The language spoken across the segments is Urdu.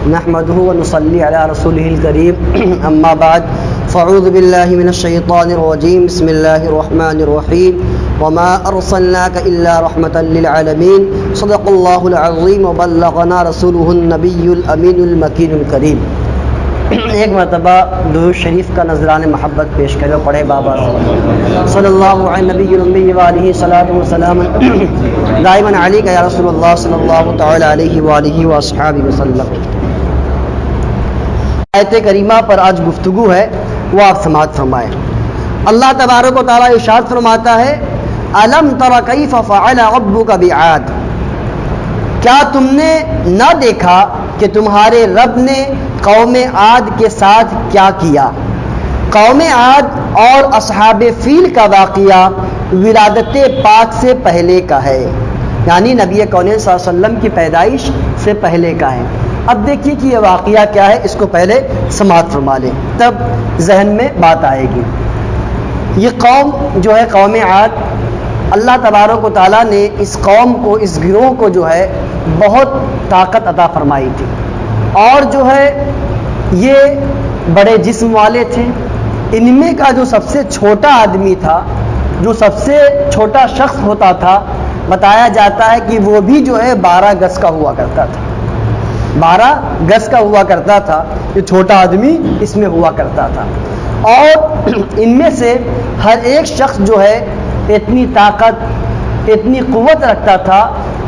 نحمده ونصلي على رسوله الكريم اما بعد فاعوذ بالله من الشيطان الرجيم بسم الله الرحمن الرحيم وما ارسلناك الا رحمة للعالمين صدق الله العظيم وبلغنا رسوله النبي الامين المكين الكريم۔ ایک مرتبہ درود شریف کا نذران محبت پیش کرے، پڑھے بابا صلی اللہ علیہ نبی الامی وآلہ صلاۃ وسلام دائما علیک یا رسول اللہ صلی اللہ تعالی علیہ وآلہ وصحبہ وسلم۔ آیت کریمہ پر آج گفتگو ہے، وہ آپ سماعت فرمائیں۔ اللہ تبارک و تعالی ارشاد فرماتا ہے الم تر کیف فعل ربک بعاد، کیا تم نے نہ دیکھا کہ تمہارے رب نے قوم عاد کے ساتھ کیا کیا؟ قوم عاد اور اصحاب فیل کا واقعہ ولادت پاک سے پہلے کا ہے، یعنی نبی کون صلی اللہ علیہ وسلم کی پیدائش سے پہلے کا ہے۔ اب دیکھیے کہ یہ واقعہ کیا ہے، اس کو پہلے سماعت فرما لیں تب ذہن میں بات آئے گی۔ یہ قوم جو ہے قوم عاد، اللہ تبارک و تعالیٰ نے اس قوم کو، اس گروہ کو جو ہے بہت طاقت عطا فرمائی تھی، اور جو ہے یہ بڑے جسم والے تھے۔ ان میں کا جو سب سے چھوٹا آدمی تھا، جو سب سے چھوٹا شخص ہوتا تھا، بتایا جاتا ہے کہ وہ بھی جو ہے 12 گز کا ہوا کرتا تھا، 12 گز کا ہوا کرتا تھا، یہ چھوٹا آدمی اس میں ہوا کرتا تھا۔ اور ان میں سے ہر ایک شخص جو ہے اتنی طاقت، اتنی قوت رکھتا تھا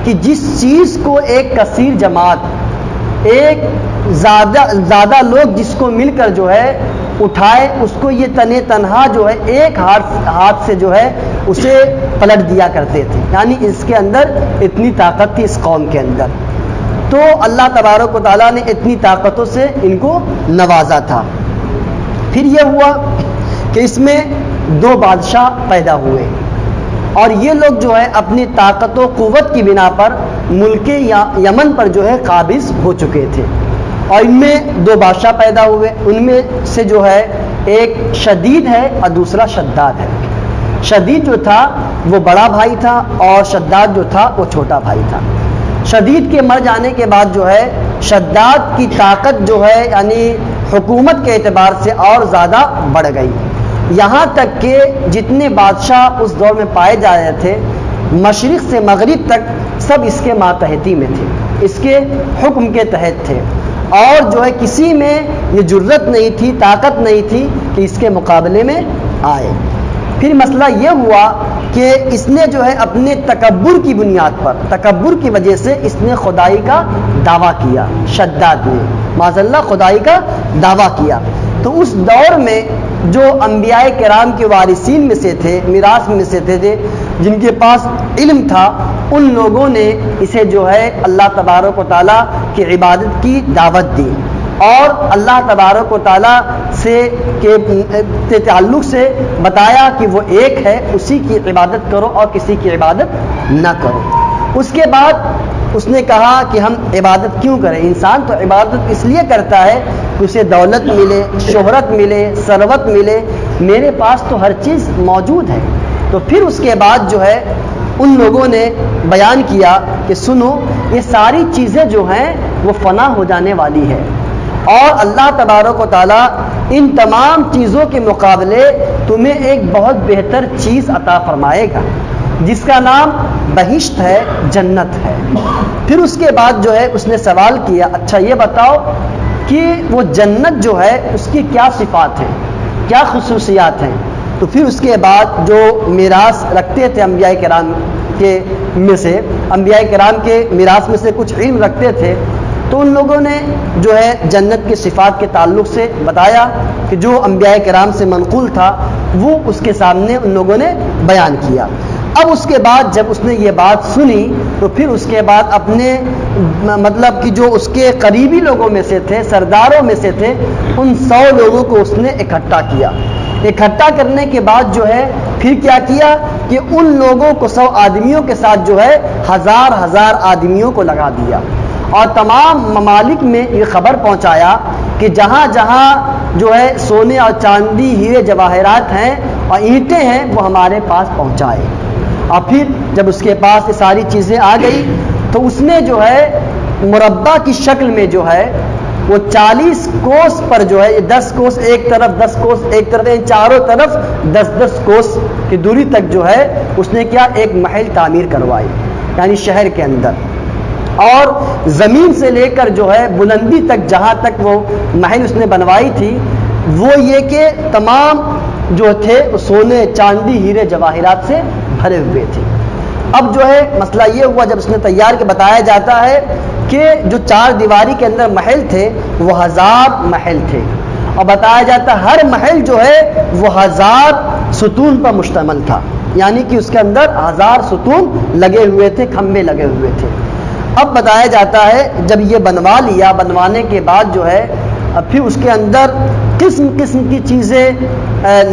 کہ جس چیز کو ایک کثیر جماعت، ایک زیادہ لوگ جس کو مل کر جو ہے اٹھائے، اس کو یہ تنہا جو ہے ایک ہاتھ سے جو ہے اسے پلٹ دیا کرتے تھے، یعنی اس کے اندر اتنی طاقت تھی اس قوم کے اندر۔ تو اللہ تبارک و تعالیٰ نے اتنی طاقتوں سے ان کو نوازا تھا۔ پھر یہ ہوا کہ اس میں 2 بادشاہ پیدا ہوئے، اور یہ لوگ جو ہے اپنی طاقت و قوت کی بنا پر ملک یمن پر جو ہے قابض ہو چکے تھے، اور ان میں 2 بادشاہ پیدا ہوئے۔ ان میں سے جو ہے ایک شدید ہے اور دوسرا شداد ہے۔ شدید جو تھا وہ بڑا بھائی تھا، اور شداد جو تھا وہ چھوٹا بھائی تھا۔ شدید کے مر جانے کے بعد جو ہے شداد کی طاقت جو ہے یعنی حکومت کے اعتبار سے اور زیادہ بڑھ گئی، یہاں تک کہ جتنے بادشاہ اس دور میں پائے جا رہے تھے مشرق سے مغرب تک سب اس کے ماتحتی میں تھے، اس کے حکم کے تحت تھے، اور جو ہے کسی میں یہ جرت نہیں تھی، طاقت نہیں تھی کہ اس کے مقابلے میں آئے۔ پھر مسئلہ یہ ہوا کہ اس نے جو ہے اپنے تکبر کی بنیاد پر، تکبر کی وجہ سے اس نے خدائی کا دعویٰ کیا، شداد نے معاذ اللہ خدائی کا دعویٰ کیا۔ تو اس دور میں جو انبیاء کرام کے وارثین میں سے تھے، میراث میں سے تھے، جن کے پاس علم تھا، ان لوگوں نے اسے جو ہے اللہ تبارک و تعالیٰ کی عبادت کی دعوت دی، اور اللہ تبارک و تعالیٰ سے کے تعلق سے بتایا کہ وہ ایک ہے، اسی کی عبادت کرو اور کسی کی عبادت نہ کرو۔ اس کے بعد اس نے کہا کہ ہم عبادت کیوں کریں؟ انسان تو عبادت اس لیے کرتا ہے کہ اسے دولت ملے، شہرت ملے، ثروت ملے، میرے پاس تو ہر چیز موجود ہے۔ تو پھر اس کے بعد جو ہے ان لوگوں نے بیان کیا کہ سنو، یہ ساری چیزیں جو ہیں وہ فنا ہو جانے والی ہے، اور اللہ تبارک و تعالیٰ ان تمام چیزوں کے مقابلے تمہیں ایک بہت بہتر چیز عطا فرمائے گا، جس کا نام بہشت ہے، جنت ہے۔ پھر اس کے بعد جو ہے اس نے سوال کیا، اچھا یہ بتاؤ کہ وہ جنت جو ہے اس کی کیا صفات ہیں، کیا خصوصیات ہیں؟ تو پھر اس کے بعد جو میراث رکھتے تھے انبیاء کرام کے میں سے، انبیاء کرام کے میراث میں سے کچھ علم رکھتے تھے، تو ان لوگوں نے جو ہے جنت کی صفات کے تعلق سے بتایا کہ جو انبیاء کرام سے منقول تھا وہ اس کے سامنے ان لوگوں نے بیان کیا۔ اب اس کے بعد جب اس نے یہ بات سنی تو پھر اس کے بعد اپنے مطلب کہ جو اس کے قریبی لوگوں میں سے تھے، سرداروں میں سے تھے، ان 100 لوگوں کو اس نے اکٹھا کیا۔ اکٹھا کرنے کے بعد جو ہے پھر کیا کیا کہ ان لوگوں کو 100 آدمیوں کے ساتھ جو ہے ہزار آدمیوں کو لگا دیا، اور تمام ممالک میں یہ خبر پہنچایا کہ جہاں جہاں جو ہے سونے اور چاندی، ہیرے جواہرات ہیں اور اینٹیں ہیں وہ ہمارے پاس پہنچائے۔ اور پھر جب اس کے پاس یہ ساری چیزیں آ گئی تو اس نے جو ہے مربع کی شکل میں جو ہے وہ 40 کوس پر جو ہے 10 کوس ایک طرف 10 کوس ایک طرف چاروں طرف 10 کوس کی دوری تک جو ہے اس نے کیا ایک محل تعمیر کروائی، یعنی شہر کے اندر. اور زمین سے لے کر جو ہے بلندی تک جہاں تک وہ محل اس نے بنوائی تھی وہ یہ کہ تمام جو تھے سونے چاندی ہیرے جواہرات سے بھرے ہوئے تھے. اب جو ہے مسئلہ یہ ہوا جب اس نے تیار کے بتایا جاتا ہے کہ جو 4 دیواری کے اندر محل تھے وہ 1000 محل تھے، اور بتایا جاتا ہے ہر محل جو ہے وہ 1000 ستون پر مشتمل تھا، یعنی کہ اس کے اندر 1000 ستون لگے ہوئے تھے، کھمبے لگے ہوئے تھے. اب بتایا جاتا ہے جب یہ بنوا لیا، بنوانے کے بعد جو ہے پھر اس کے اندر قسم قسم کی چیزیں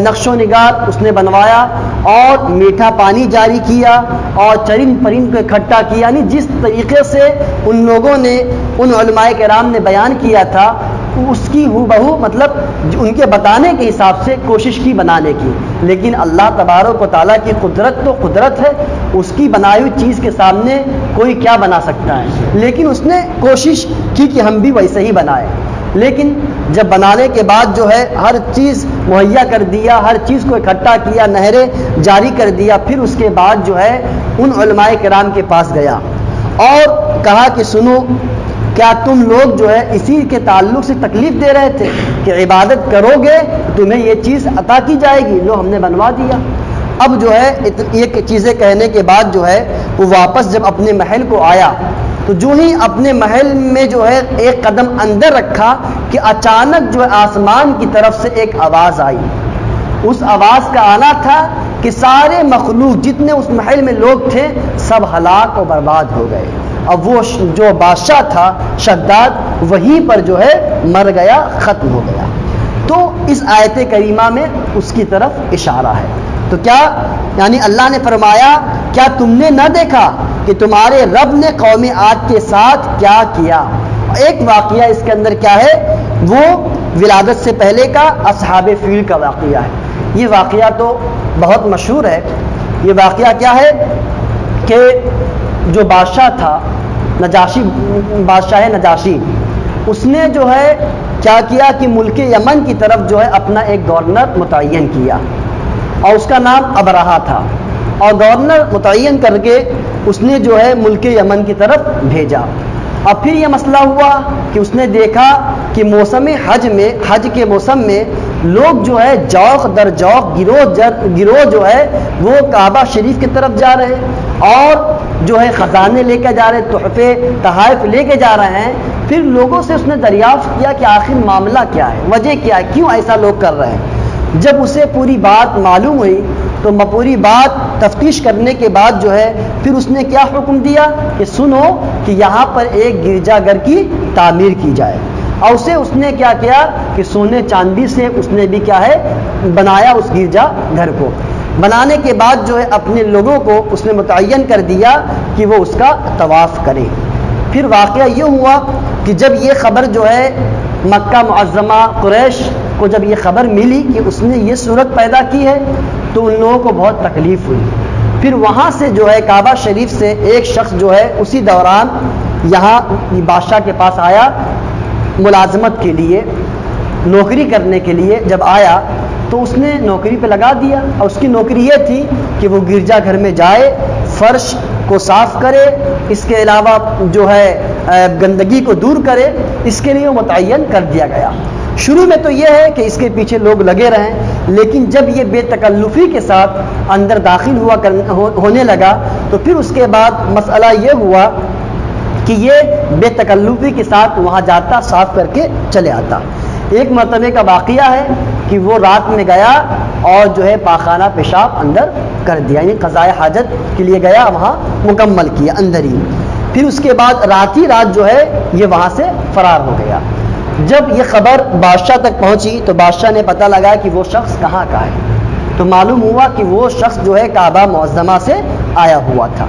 نقش و نگار اس نے بنوایا، اور میٹھا پانی جاری کیا، اور چرند پرند کو اکٹھا کیا، یعنی جس طریقے سے ان لوگوں نے ان علماء کرام نے بیان کیا تھا اس کی ہو بہو مطلب ان کے بتانے کے حساب سے کوشش کی بنانے کی. لیکن اللہ تبارک و تعالیٰ کی قدرت تو قدرت ہے، اس کی بنائی ہوئی چیز کے سامنے کوئی کیا بنا سکتا ہے. لیکن اس نے کوشش کی کہ ہم بھی ویسے ہی بنائیں. لیکن جب بنانے کے بعد جو ہے ہر چیز مہیا کر دیا، ہر چیز کو اکٹھا کیا، نہریں جاری کر دیا، پھر اس کے بعد جو ہے ان علماء کرام کے پاس گیا اور کہا کہ سنو، کیا تم لوگ جو ہے اسی کے تعلق سے تکلیف دے رہے تھے کہ عبادت کرو گے تمہیں یہ چیز عطا کی جائے گی؟ لو ہم نے بنوا دیا. اب جو ہے یہ چیزیں کہنے کے بعد جو ہے وہ واپس جب اپنے محل کو آیا تو جو ہی اپنے محل میں جو ہے ایک قدم اندر رکھا کہ اچانک جو ہے آسمان کی طرف سے ایک آواز آئی. اس آواز کا آنا تھا کہ سارے مخلوق جتنے اس محل میں لوگ تھے سب ہلاک و برباد ہو گئے. اب وہ جو بادشاہ تھا شداد وہیں پر جو ہے مر گیا، ختم ہو گیا. تو اس آیت کریمہ میں اس کی طرف اشارہ ہے. تو کیا یعنی اللہ نے فرمایا کیا تم نے نہ دیکھا کہ تمہارے رب نے قوم عاد کے ساتھ کیا کیا؟ ایک واقعہ اس کے اندر کیا ہے، وہ ولادت سے پہلے کا اصحاب فیل کا واقعہ ہے. یہ واقعہ تو بہت مشہور ہے. یہ واقعہ کیا ہے کہ جو بادشاہ تھا نجاشی، بادشاہ نجاشی، اس نے جو ہے کیا کیا کہ ملک یمن کی طرف جو ہے اپنا ایک گورنر متعین کیا، اور اس کا نام ابرہہ تھا. اور گورنر متعین کر کے اس نے جو ہے ملک یمن کی طرف بھیجا. اب پھر یہ مسئلہ ہوا کہ اس نے دیکھا کہ موسم حج کے موسم میں لوگ جو ہے جوق در جوق گروہ جو ہے وہ کعبہ شریف کی طرف جا رہے ہیں اور جو ہے خزانے لے کے جا رہے ہیں، تحفے تحائف لے کے جا رہے ہیں. پھر لوگوں سے اس نے دریافت کیا کہ آخر معاملہ کیا ہے، وجہ کیا ہے، کیوں ایسا لوگ کر رہے ہیں. جب اسے پوری بات معلوم ہوئی تو پوری بات تفتیش کرنے کے بعد جو ہے پھر اس نے کیا حکم دیا کہ سنو کہ یہاں پر ایک گرجا گھر کی تعمیر کی جائے. اور اسے اس نے کیا کیا کہ سونے چاندی سے اس نے بھی کیا ہے بنایا اس گرجا گھر کو. بنانے کے بعد جو ہے اپنے لوگوں کو اس نے متعین کر دیا کہ وہ اس کا طواف کریں. پھر واقعہ یہ ہوا کہ جب یہ خبر جو ہے مکہ معظمہ قریش کو جب یہ خبر ملی کہ اس نے یہ صورت پیدا کی ہے تو ان لوگوں کو بہت تکلیف ہوئی. پھر وہاں سے جو ہے کعبہ شریف سے ایک شخص جو ہے اسی دوران یہاں بادشاہ کے پاس آیا ملازمت کے لیے، نوکری کرنے کے لیے. جب آیا تو اس نے نوکری پہ لگا دیا اور اس کی نوکری یہ تھی کہ وہ گرجا گھر میں جائے، فرش کو صاف کرے، اس کے علاوہ جو ہے گندگی کو دور کرے. اس کے لیے وہ متعین کر دیا گیا. شروع میں تو یہ ہے کہ اس کے پیچھے لوگ لگے رہیں، لیکن جب یہ بے تکلفی کے ساتھ اندر داخل ہونے لگا تو پھر اس کے بعد مسئلہ یہ ہوا کہ یہ بے تکلفی کے ساتھ وہاں جاتا، صاف کر کے چلے آتا. ایک مرتبہ کا واقعہ ہے کہ وہ رات میں گیا اور جو ہے پاخانہ پیشاب اندر کر دیا، یعنی قضائے حاجت کے لیے گیا، وہاں مکمل کیا اندر ہی. پھر اس کے بعد رات جو ہے یہ وہاں سے فرار ہو گیا. جب یہ خبر بادشاہ تک پہنچی تو بادشاہ نے پتہ لگا کہ وہ شخص کہاں کا ہے. تو معلوم ہوا کہ وہ شخص جو ہے کعبہ معظمہ سے آیا ہوا تھا.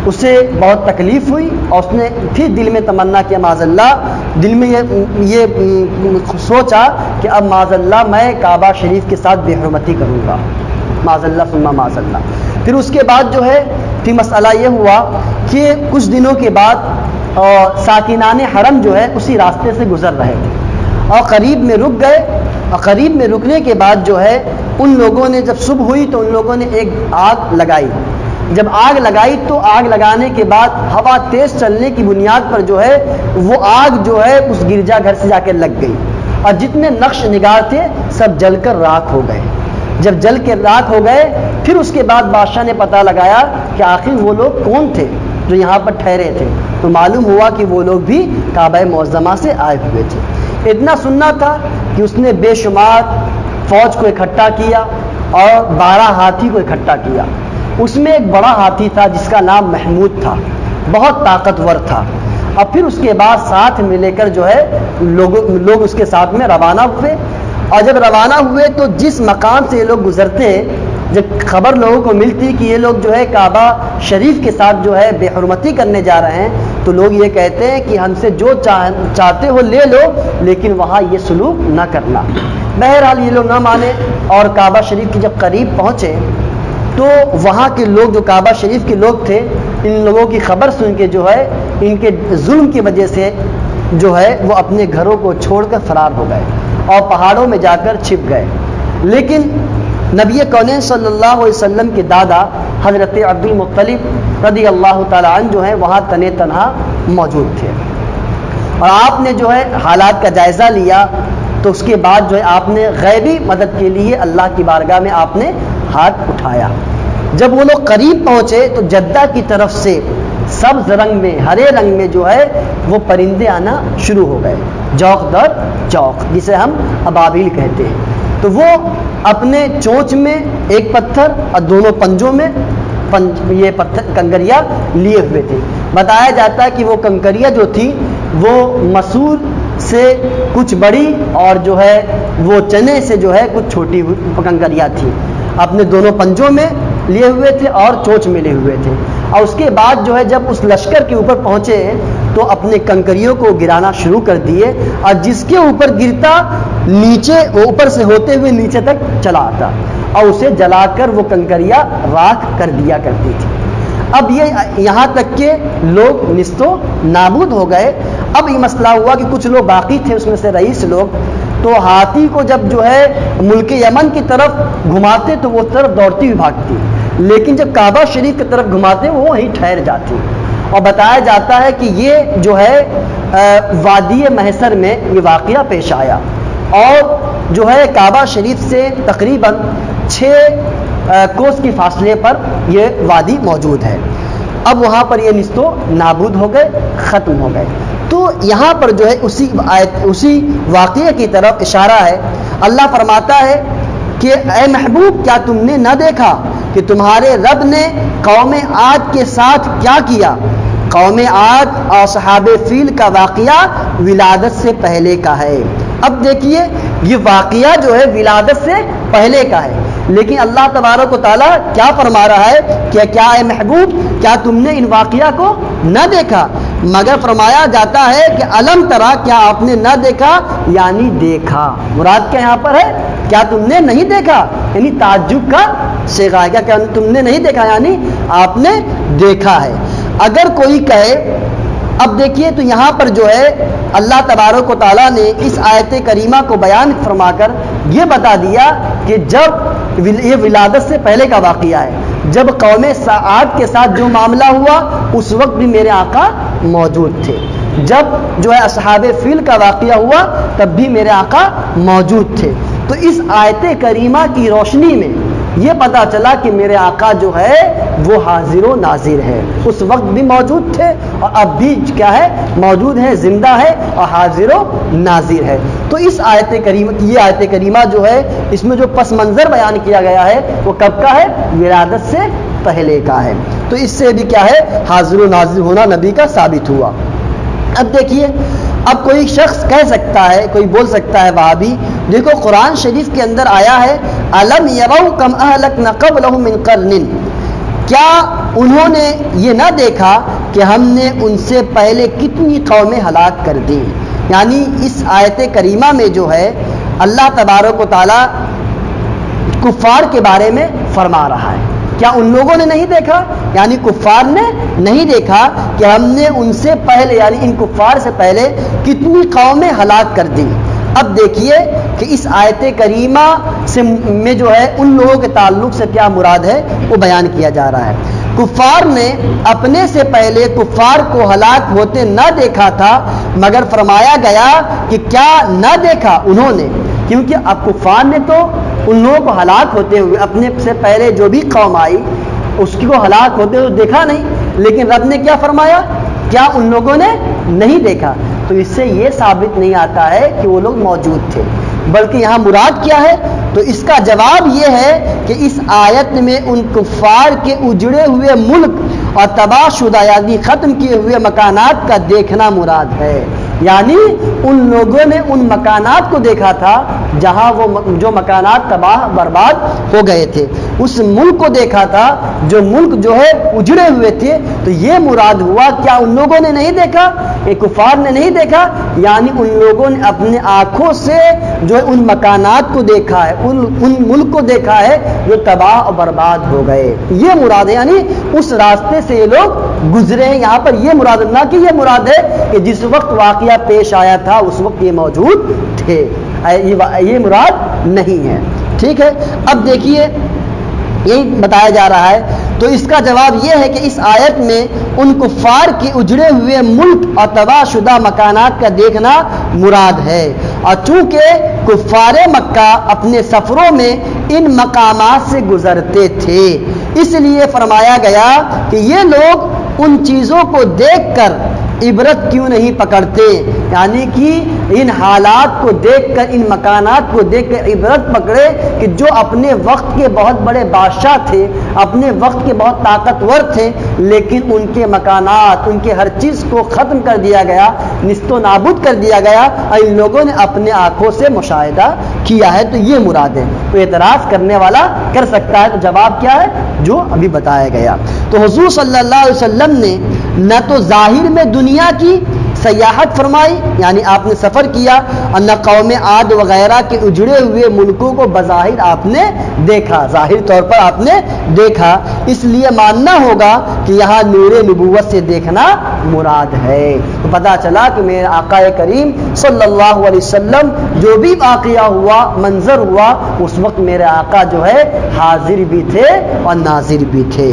اسے بہت تکلیف ہوئی اور اس نے پھر دل میں تمنا کیا، معاذ اللہ، دل میں یہ سوچا کہ اب معاذ اللہ میں کعبہ شریف کے ساتھ بے حرمتی کروں گا، معاذ اللہ ثم معاذ اللہ. پھر اس کے بعد جو ہے پھر مسئلہ یہ ہوا کہ کچھ دنوں کے بعد اور ساکنان حرم جو ہے اسی راستے سے گزر رہے تھے اور قریب میں رک گئے، اور قریب میں رکنے کے بعد جو ہے ان لوگوں نے جب صبح ہوئی تو ان لوگوں نے ایک آگ لگائی. جب آگ لگائی تو آگ لگانے کے بعد ہوا تیز چلنے کی بنیاد پر جو ہے وہ آگ جو ہے اس گرجا گھر سے جا کے لگ گئی، اور جتنے نقش نگار تھے سب جل کر راکھ ہو گئے. جب جل کے راکھ ہو گئے پھر اس کے بعد بادشاہ نے پتہ لگایا کہ آخر وہ لوگ کون تھے جو یہاں پر ٹھہرے تھے، تو معلوم ہوا کہ وہ لوگ بھی کعبہ معظمہ سے آئے ہوئے تھے. اتنا سننا تھا کہ اس نے بے شمار فوج کو اکٹھا کیا اور 12 ہاتھی کو اکٹھا کیا. اس میں ایک بڑا ہاتھی تھا جس کا نام محمود تھا، بہت طاقتور تھا. اور پھر اس کے بعد ساتھ میں لے کر جو ہے لوگ اس کے ساتھ میں روانہ ہوئے. اور جب روانہ ہوئے تو جس مقام سے یہ لوگ گزرتے ہیں، جب خبر لوگوں کو ملتی کہ یہ لوگ جو ہے کعبہ شریف کے ساتھ جو ہے بے حرمتی کرنے جا رہے ہیں، تو لوگ یہ کہتے ہیں کہ ہم سے جو چاہتے ہو لے لو لیکن وہاں یہ سلوک نہ کرنا. بہرحال یہ لوگ نہ مانے اور کعبہ شریف کی جب قریب پہنچے تو وہاں کے لوگ جو کعبہ شریف کے لوگ تھے ان لوگوں کی خبر سن کے جو ہے ان کے ظلم کی وجہ سے جو ہے وہ اپنے گھروں کو چھوڑ کر فرار ہو گئے اور پہاڑوں میں جا کر چھپ گئے. لیکن نبی کونین صلی اللہ علیہ وسلم کے دادا حضرت عبد المطلب رضی اللہ تعالیٰ عنہ جو ہے وہاں تنے تنہا موجود تھے، اور آپ نے جو ہے حالات کا جائزہ لیا. تو اس کے بعد جو ہے آپ نے غیبی مدد کے لیے اللہ کی بارگاہ میں آپ نے ہاتھ اٹھایا. جب وہ لوگ قریب پہنچے تو جدہ کی طرف سے سبز رنگ میں، ہرے رنگ میں جو ہے وہ پرندے آنا شروع ہو گئے، جوق در جوق، جسے ہم ابابیل کہتے ہیں. تو وہ اپنے چونچ میں ایک پتھر اور دونوں پنجوں میں یہ پتھر کنکریاں لیے ہوئے تھے. بتایا جاتا ہے کہ وہ کنکریاں جو تھی وہ مسور سے کچھ بڑی اور جو ہے وہ چنے سے جو ہے کچھ چھوٹی کنکریاں تھیں. اپنے دونوں پنجوں میں لیے ہوئے تھے اور چونچ میں لیے ہوئے تھے. اور اس کے بعد جو ہے جب اس لشکر کے اوپر پہنچے تو اپنے کنکریوں کو گرانا شروع کر دیے، اور جس کے اوپر گرتا نیچے وہ اوپر سے ہوتے ہوئے نیچے تک چلا آتا اور اسے جلا کر وہ کنکریاں راکھ کر دیا کرتی تھی. اب یہ یہاں تک کہ لوگ نیست و نابود ہو گئے. اب یہ مسئلہ ہوا کہ کچھ لوگ باقی تھے اس میں سے رئیس لوگ، تو ہاتھی کو جب جو ہے ملک یمن کی طرف گھماتے تو وہ طرف دوڑتی ہوئی بھاگتی، لیکن جب کعبہ شریف کی طرف گھماتے وہ وہیں ٹھہر جاتی. اور بتایا جاتا ہے کہ یہ جو ہے وادی محسر میں یہ واقعہ پیش آیا، اور جو ہے کعبہ شریف سے تقریباً 6 کوس کی فاصلے پر یہ وادی موجود ہے. اب وہاں پر یہ نیست و نابود ہو گئے، ختم ہو گئے. تو یہاں پر جو ہے اسی واقعے کی طرف اشارہ ہے. اللہ فرماتا ہے کہ اے محبوب کیا تم نے نہ دیکھا کہ تمہارے رب نے قوم عاد کے ساتھ کیا کیا. قوم عاد اور اصحاب فیل کا واقعہ ولادت سے پہلے کا ہے. اب دیکھیے یہ واقعہ جو ہے ولادت سے پہلے کا ہے، لیکن اللہ تبارک و تعالیٰ کیا فرما رہا ہے کہ کیا اے محبوب کیا تم نے ان واقعہ کو نہ دیکھا، مگر فرمایا جاتا ہے کہ الم ترا کیا آپ نے نہ دیکھا یعنی دیکھا. مراد کیا یہاں پر ہے؟ کیا تم نے نہیں دیکھا، یعنی تعجب کا صیغہ ہے. کیا تم نے نہیں دیکھا یعنی آپ نے دیکھا ہے. اگر کوئی کہے، اب دیکھیے تو یہاں پر جو ہے اللہ تبارک و تعالیٰ نے اس آیت کریمہ کو بیان فرما کر یہ بتا دیا کہ جب یہ ولادت سے پہلے کا واقعہ ہے، جب قوم عاد کے ساتھ جو معاملہ ہوا اس وقت بھی میرے آقا موجود تھے. جب جو ہے اصحاب فیل کا واقعہ ہوا تب بھی میرے آقا موجود تھے. تو اس آیت کریمہ کی روشنی میں یہ پتا چلا کہ میرے آقا جو ہے وہ حاضر و ناظر ہے. اس وقت بھی موجود تھے اور اب بھی کیا ہے موجود ہے، زندہ ہے اور حاضر و ناظر ہے. تو اس آیت کریمہ، یہ آیت کریمہ جو ہے اس میں جو پس منظر بیان کیا گیا ہے وہ کب کا ہے؟ ولادت سے پہلے کا ہے. تو اس سے بھی کیا ہے حاضر و ناظر ہونا نبی کا ثابت ہوا. اب دیکھیے اب کوئی شخص کہہ سکتا ہے، کوئی بول سکتا ہے وہابی، دیکھو قرآن شریف کے اندر آیا ہے الم یروا کم اہلکنا قبلہم من قرن، کیا انہوں نے یہ نہ دیکھا کہ ہم نے ان سے پہلے کتنی قومیں ہلاک کر دی. یعنی اس آیت کریمہ میں جو ہے اللہ تبارک و تعالیٰ کفار کے بارے میں فرما رہا ہے. کیا ان لوگوں نے نہیں دیکھا یعنی کفار نے نہیں دیکھا کہ ہم نے ان سے پہلے یعنی ان کفار سے پہلے کتنی قومیں ہلاک کر دی۔ اب دیکھیے کہ اس آیت کریمہ میں جو ہے ان لوگوں کے تعلق سے کیا مراد ہے وہ بیان کیا جا رہا ہے۔ کفار نے اپنے سے پہلے کفار کو ہلاک ہوتے نہ دیکھا تھا، مگر فرمایا گیا کہ کیا نہ دیکھا انہوں نے، کیونکہ اب کفار نے تو ان لوگوں کو ہلاک ہوتے ہوئے اپنے سے پہلے جو بھی قوم آئی اس کو ہلاک ہوتے ہوئے دیکھا نہیں، لیکن رب نے کیا فرمایا، کیا ان لوگوں نے نہیں دیکھا؟ تو اس سے یہ ثابت نہیں آتا ہے کہ وہ لوگ موجود تھے، بلکہ یہاں مراد کیا ہے؟ تو اس کا جواب یہ ہے کہ اس آیت میں ان کفار کے اجڑے ہوئے ملک اور تباہ شدہ یعنی ختم کیے ہوئے مکانات کا دیکھنا مراد ہے۔ یعنی ان لوگوں نے ان مکانات کو دیکھا تھا جہاں وہ جو مکانات تباہ برباد ہو گئے تھے، اس ملک کو دیکھا تھا جو ملک جو ہے اجڑے ہوئے تھے۔ تو یہ مراد ہوا، کیا ان لوگوں نے نہیں دیکھا؟ کفار نے نہیں دیکھا، یعنی ان لوگوں نے اپنے آنکھوں سے جو ہے ان مکانات کو دیکھا ہے، ان ملک کو دیکھا ہے جو تباہ اور برباد ہو گئے، یہ مراد ہے۔ یعنی اس راستے سے یہ لوگ گزرے ہیں، یہاں پر یہ مراد نہ کہ یہ مراد ہے کہ جس وقت واقعہ پیش آیا تھا اس وقت یہ موجود تھے، یہ مراد نہیں ہے، ٹھیک ہے۔ اب دیکھیے یہی بتایا جا رہا ہے، تو اس کا جواب یہ ہے کہ اس آیت میں ان کفار کے اجڑے ہوئے ملک اور تباہ شدہ مکانات کا دیکھنا مراد ہے، اور چونکہ کفار مکہ اپنے سفروں میں ان مقامات سے گزرتے تھے، اس لیے فرمایا گیا کہ یہ لوگ ان چیزوں کو دیکھ کر عبرت کیوں نہیں پکڑتے، یعنی کہ ان حالات کو دیکھ کر، ان مکانات کو دیکھ کر عبرت پکڑے کہ جو اپنے وقت کے بہت بڑے بادشاہ تھے، اپنے وقت کے بہت طاقتور تھے، لیکن ان کے مکانات، ان کے ہر چیز کو ختم کر دیا گیا، نیست و نابود کر دیا گیا، اور ان لوگوں نے اپنے آنکھوں سے مشاہدہ کیا ہے۔ تو یہ مراد ہے۔ تو اعتراض کرنے والا کر سکتا ہے، تو جواب کیا ہے؟ جو ابھی بتایا گیا۔ تو حضور صلی اللہ علیہ وسلم نے نہ تو ظاہر میں دنیا کی سیاحت فرمائی، یعنی آپ نے سفر کیا، اور نہ قوم عاد وغیرہ کے اجڑے ہوئے ملکوں کو بظاہر آپ نے دیکھا، ظاہر طور پر آپ نے دیکھا، اس لیے ماننا ہوگا کہ یہاں نور نبوت سے دیکھنا مراد ہے۔ تو پتہ چلا کہ میرے آقا کریم صلی اللہ علیہ وسلم جو بھی واقعہ ہوا، منظر ہوا، اس وقت میرے آقا جو ہے حاضر بھی تھے اور ناظر بھی تھے۔